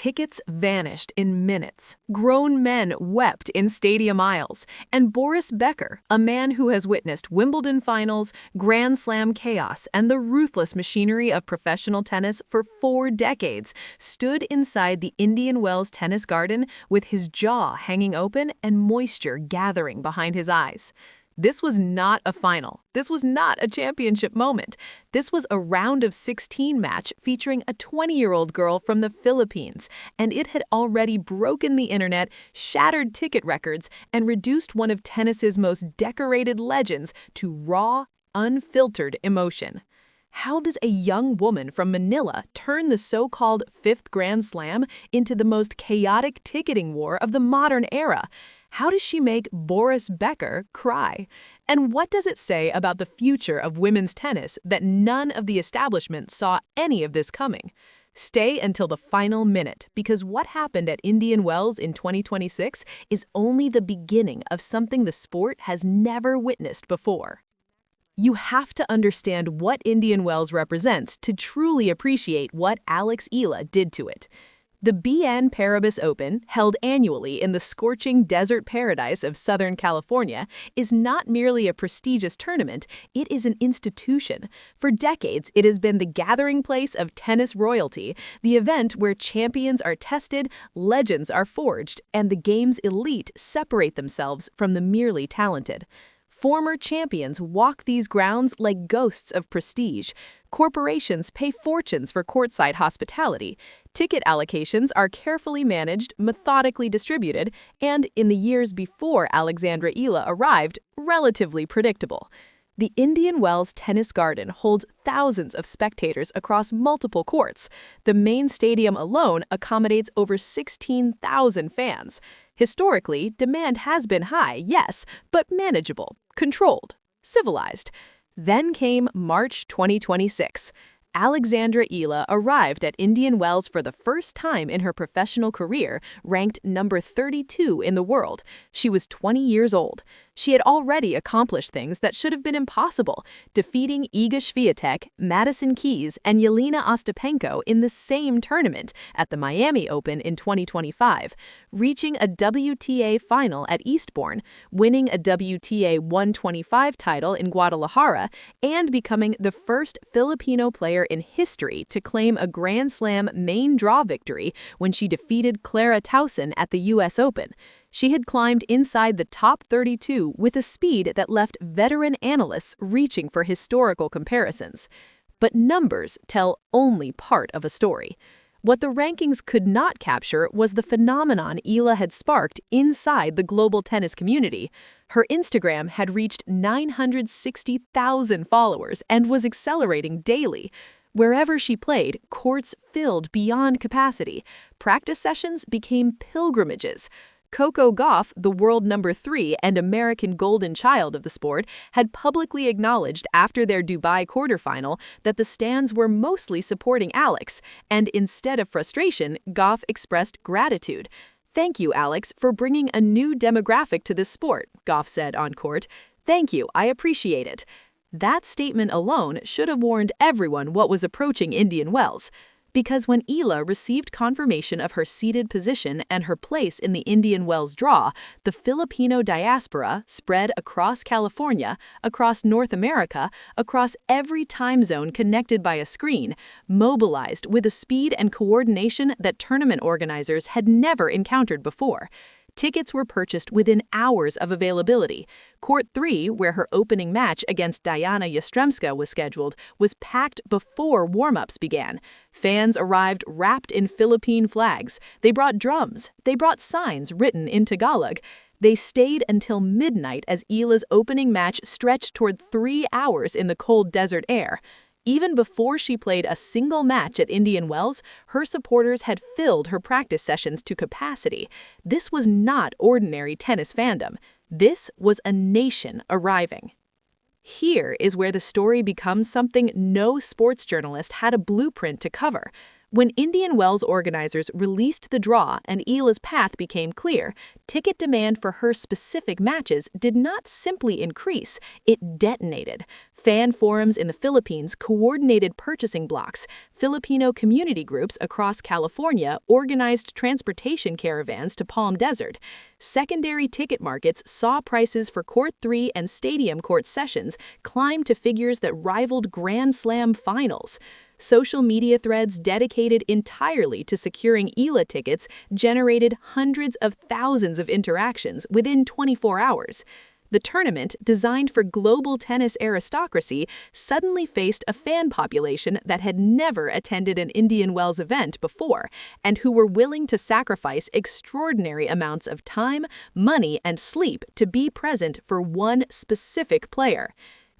Tickets vanished in minutes. Grown men wept in stadium aisles. And Boris Becker, a man who has witnessed Wimbledon finals, Grand Slam chaos, and the ruthless machinery of professional tennis for 4 decades, stood inside the Indian Wells tennis garden with his jaw hanging open and moisture gathering behind his eyes. This was not a final. This was not a championship moment. This was a round of 16 match featuring a 20-year-old girl from the Philippines, and it had already broken the internet, shattered ticket records, and reduced one of tennis's most decorated legends to raw, unfiltered emotion. How does a young woman from Manila turn the so-called 5th Grand Slam into the most chaotic ticketing war of the modern era? How does she make Boris Becker cry? And what does it say about the future of women's tennis that none of the establishment saw any of this coming? Stay until the final minute, because what happened at Indian Wells in 2026 is only the beginning of something the sport has never witnessed before. You have to understand what Indian Wells represents to truly appreciate what Alex Ela did to it. The BN Paribas Open, held annually in the scorching desert paradise of Southern California, is not merely a prestigious tournament, it is an institution. For decades, it has been the gathering place of tennis royalty, the event where champions are tested, legends are forged, and the game's elite separate themselves from the merely talented. Former champions walk these grounds like ghosts of prestige. Corporations pay fortunes for courtside hospitality. Ticket allocations are carefully managed, methodically distributed, and, in the years before Alexandra Eala arrived, relatively predictable. The Indian Wells Tennis Garden holds thousands of spectators across multiple courts. The main stadium alone accommodates over 16,000 fans. Historically, demand has been high, yes, but manageable, controlled, civilized. Then came March 2026. Alexandra Eala arrived at Indian Wells for the first time in her professional career, ranked number 32 in the world. She was 20 years old. She had already accomplished things that should have been impossible, defeating Iga Swiatek, Madison Keys, and Jelena Ostapenko in the same tournament at the Miami Open in 2025, reaching a WTA final at Eastbourne, winning a WTA 125 title in Guadalajara, and becoming the first Filipino player in history to claim a Grand Slam main draw victory when she defeated Clara Tauson at the U.S. Open. She had climbed inside the top 32 with a speed that left veteran analysts reaching for historical comparisons. But numbers tell only part of a story. What the rankings could not capture was the phenomenon Eala had sparked inside the global tennis community. Her Instagram had reached 960,000 followers and was accelerating daily. Wherever she played, courts filled beyond capacity. Practice sessions became pilgrimages. Coco Gauff, the world number 3 and American golden child of the sport, had publicly acknowledged after their Dubai quarterfinal that the stands were mostly supporting Alex, and instead of frustration, Gauff expressed gratitude. "Thank you, Alex, for bringing a new demographic to this sport," Gauff said on court. "Thank you, I appreciate it." That statement alone should have warned everyone what was approaching Indian Wells. Because when Eala received confirmation of her seated position and her place in the Indian Wells draw, the Filipino diaspora spread across California, across North America, across every time zone connected by a screen, mobilized with a speed and coordination that tournament organizers had never encountered before. Tickets were purchased within hours of availability. Court 3, where her opening match against Diana Yastremska was scheduled, was packed before warm-ups began. Fans arrived wrapped in Philippine flags. They brought drums. They brought signs written in Tagalog. They stayed until midnight as Eala's opening match stretched toward 3 hours in the cold desert air. Even before she played a single match at Indian Wells, her supporters had filled her practice sessions to capacity. This was not ordinary tennis fandom. This was a nation arriving. Here is where the story becomes something no sports journalist had a blueprint to cover. When Indian Wells organizers released the draw and Eala's path became clear, ticket demand for her specific matches did not simply increase, it detonated. Fan forums in the Philippines coordinated purchasing blocks. Filipino community groups across California organized transportation caravans to Palm Desert. Secondary ticket markets saw prices for Court 3 and Stadium Court sessions climb to figures that rivaled Grand Slam finals. Social media threads dedicated entirely to securing Eala tickets generated hundreds of thousands of interactions within 24 hours. The tournament, designed for global tennis aristocracy, suddenly faced a fan population that had never attended an Indian Wells event before, and who were willing to sacrifice extraordinary amounts of time, money, and sleep to be present for one specific player.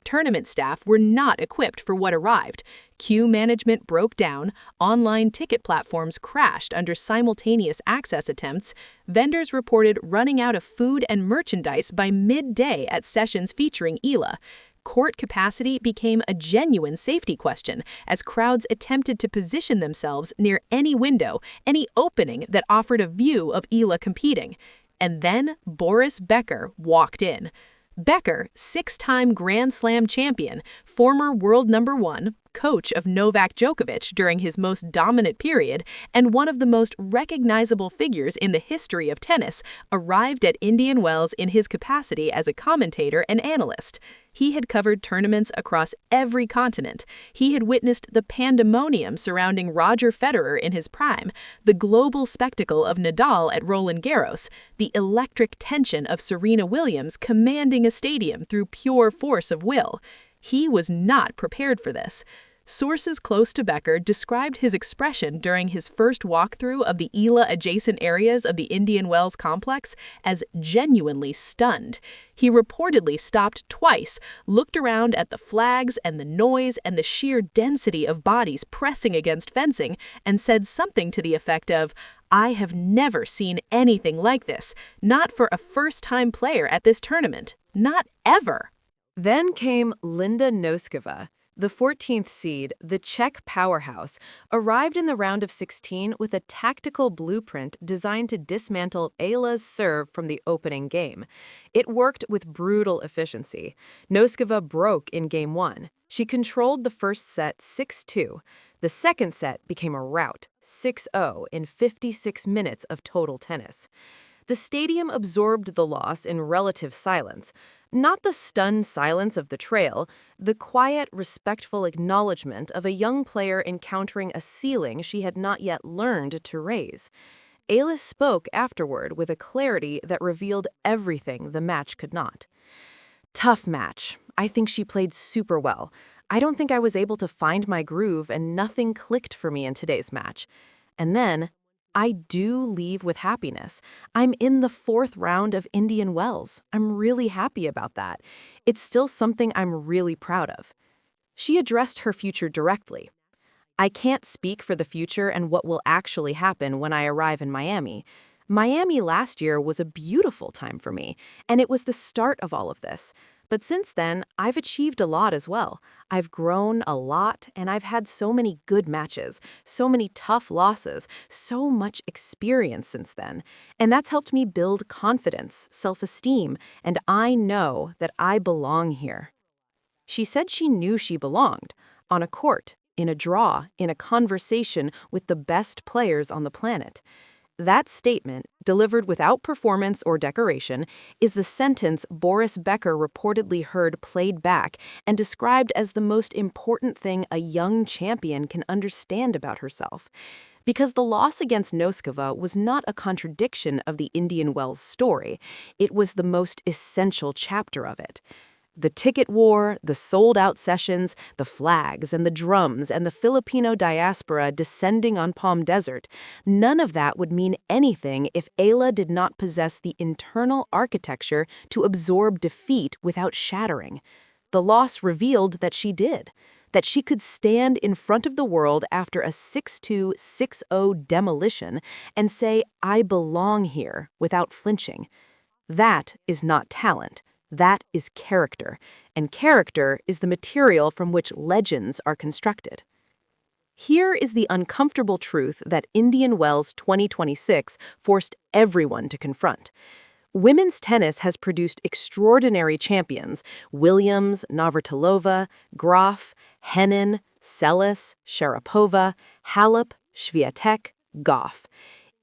Tournament staff were not equipped for what arrived. Queue management broke down, online ticket platforms crashed under simultaneous access attempts, vendors reported running out of food and merchandise by midday at sessions featuring Eala. Court capacity became a genuine safety question as crowds attempted to position themselves near any window, any opening that offered a view of Eala competing. And then Boris Becker walked in. Becker, six-time Grand Slam champion, former world number one, coach of Novak Djokovic during his most dominant period, and one of the most recognizable figures in the history of tennis, arrived at Indian Wells in his capacity as a commentator and analyst. He had covered tournaments across every continent. He had witnessed the pandemonium surrounding Roger Federer in his prime, the global spectacle of Nadal at Roland Garros, the electric tension of Serena Williams commanding a stadium through pure force of will. He was not prepared for this. Sources close to Becker described his expression during his first walkthrough of the Eala-adjacent areas of the Indian Wells complex as genuinely stunned. He reportedly stopped twice, looked around at the flags and the noise and the sheer density of bodies pressing against fencing, and said something to the effect of, "I have never seen anything like this, not for a first-time player at this tournament, not ever." Then came Linda Noskova. The 14th seed, the Czech powerhouse, arrived in the round of 16 with a tactical blueprint designed to dismantle Eala's serve from the opening game. It worked with brutal efficiency. Noskova broke in Game 1. She controlled the first set 6-2. The second set became a rout, 6-0 in 56 minutes of total tennis. The stadium absorbed the loss in relative silence. Not the stunned silence of the trail, the quiet, respectful acknowledgement of a young player encountering a ceiling she had not yet learned to raise. Eala spoke afterward with a clarity that revealed everything the match could not. "Tough match. I think she played super well. I don't think I was able to find my groove and nothing clicked for me in today's match. And then, I do leave with happiness. I'm in the 4th round of Indian Wells. I'm really happy about that. It's still something I'm really proud of." She addressed her future directly. "I can't speak for the future and what will actually happen when I arrive in Miami. Miami last year was a beautiful time for me, and it was the start of all of this. But since then, I've achieved a lot as well. I've grown a lot, and I've had so many good matches, so many tough losses, so much experience since then. And that's helped me build confidence, self-esteem, and I know that I belong here." She said she knew she belonged, on a court, in a draw, in a conversation with the best players on the planet. That statement, delivered without performance or decoration, is the sentence Boris Becker reportedly heard played back and described as the most important thing a young champion can understand about herself. Because the loss against Noskova was not a contradiction of the Indian Wells story, it was the most essential chapter of it. The ticket war, the sold-out sessions, the flags and the drums and the Filipino diaspora descending on Palm Desert, none of that would mean anything if Eala did not possess the internal architecture to absorb defeat without shattering. The loss revealed that she did, that she could stand in front of the world after a 6-2, 6-0 demolition and say, "I belong here," without flinching. That is not talent. That is character, and character is the material from which legends are constructed. Here is the uncomfortable truth that Indian Wells 2026 forced everyone to confront. Women's tennis has produced extraordinary champions: Williams, Navratilova, Graf, Henin, Seles, Sharapova, Halep, Swiatek, Goff.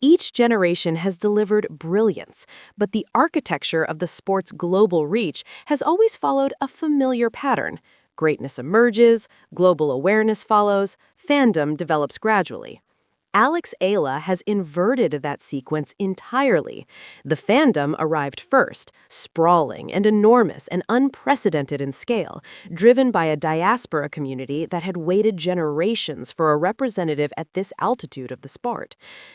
Each generation has delivered brilliance, but the architecture of the sport's global reach has always followed a familiar pattern. Greatness emerges, global awareness follows, fandom develops gradually. Alex Ela has inverted that sequence entirely. The fandom arrived first, sprawling and enormous and unprecedented in scale, driven by a diaspora community that had waited generations for a representative at this altitude of the sport.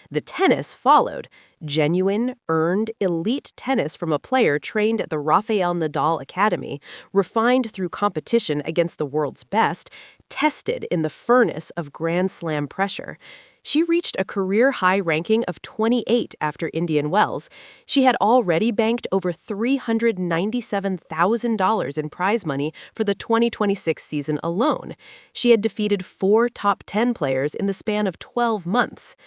The tennis followed. Genuine, earned, elite tennis from a player trained at the Rafael Nadal Academy, refined through competition against the world's best, tested in the furnace of Grand Slam pressure. She reached a career-high ranking of 28 after Indian Wells. She had already banked over $397,000 in prize money for the 2026 season alone. She had defeated 4 top 10 players in the span of 12 months.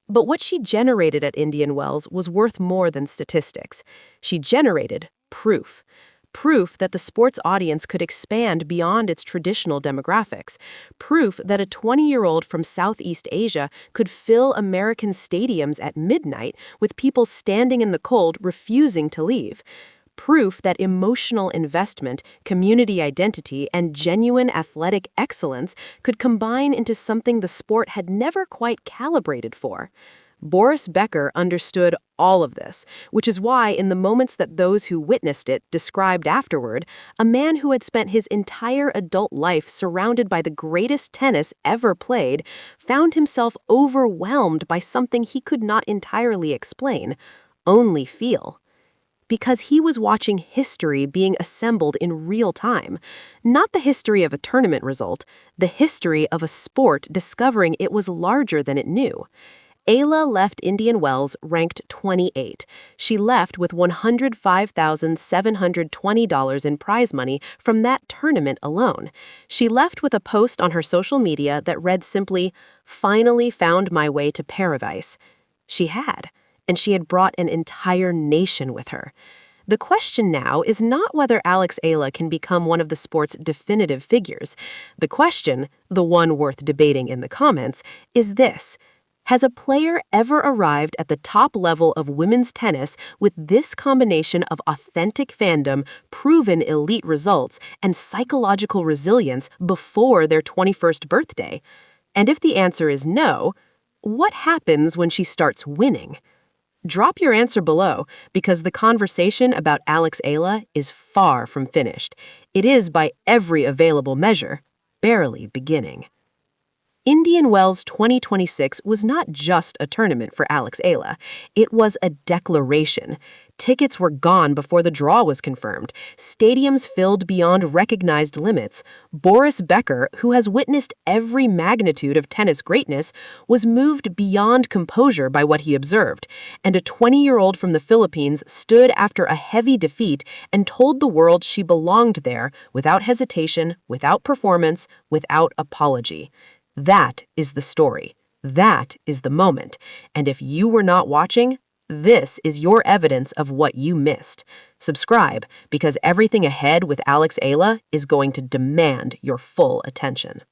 But what she generated at Indian Wells was worth more than statistics. She generated proof. Proof that the sports audience could expand beyond its traditional demographics. Proof that a 20-year-old from Southeast Asia could fill American stadiums at midnight with people standing in the cold refusing to leave. Proof that emotional investment, community identity, and genuine athletic excellence could combine into something the sport had never quite calibrated for. Boris Becker understood all of this, which is why in the moments that those who witnessed it described afterward, a man who had spent his entire adult life surrounded by the greatest tennis ever played found himself overwhelmed by something he could not entirely explain, only feel. Because he was watching history being assembled in real time, not the history of a tournament result, the history of a sport discovering it was larger than it knew. Eala left Indian Wells ranked 28. She left with $105,720 in prize money from that tournament alone. She left with a post on her social media that read simply, "Finally found my way to paradise." She had, and she had brought an entire nation with her. The question now is not whether Alex Ela can become one of the sport's definitive figures. The question, the one worth debating in the comments, is this: has a player ever arrived at the top level of women's tennis with this combination of authentic fandom, proven elite results, and psychological resilience before their 21st birthday? And if the answer is no, what happens when she starts winning? Drop your answer below, because the conversation about Alex Ela is far from finished. It is, by every available measure, barely beginning. Indian Wells 2026 was not just a tournament for Alex Ela. It was a declaration. Tickets were gone before the draw was confirmed. Stadiums filled beyond recognized limits. Boris Becker, who has witnessed every magnitude of tennis greatness, was moved beyond composure by what he observed. And a 20-year-old from the Philippines stood after a heavy defeat and told the world she belonged there without hesitation, without performance, without apology. That is the story. That is the moment. And if you were not watching, this is your evidence of what you missed. Subscribe, because everything ahead with Alex Ela is going to demand your full attention.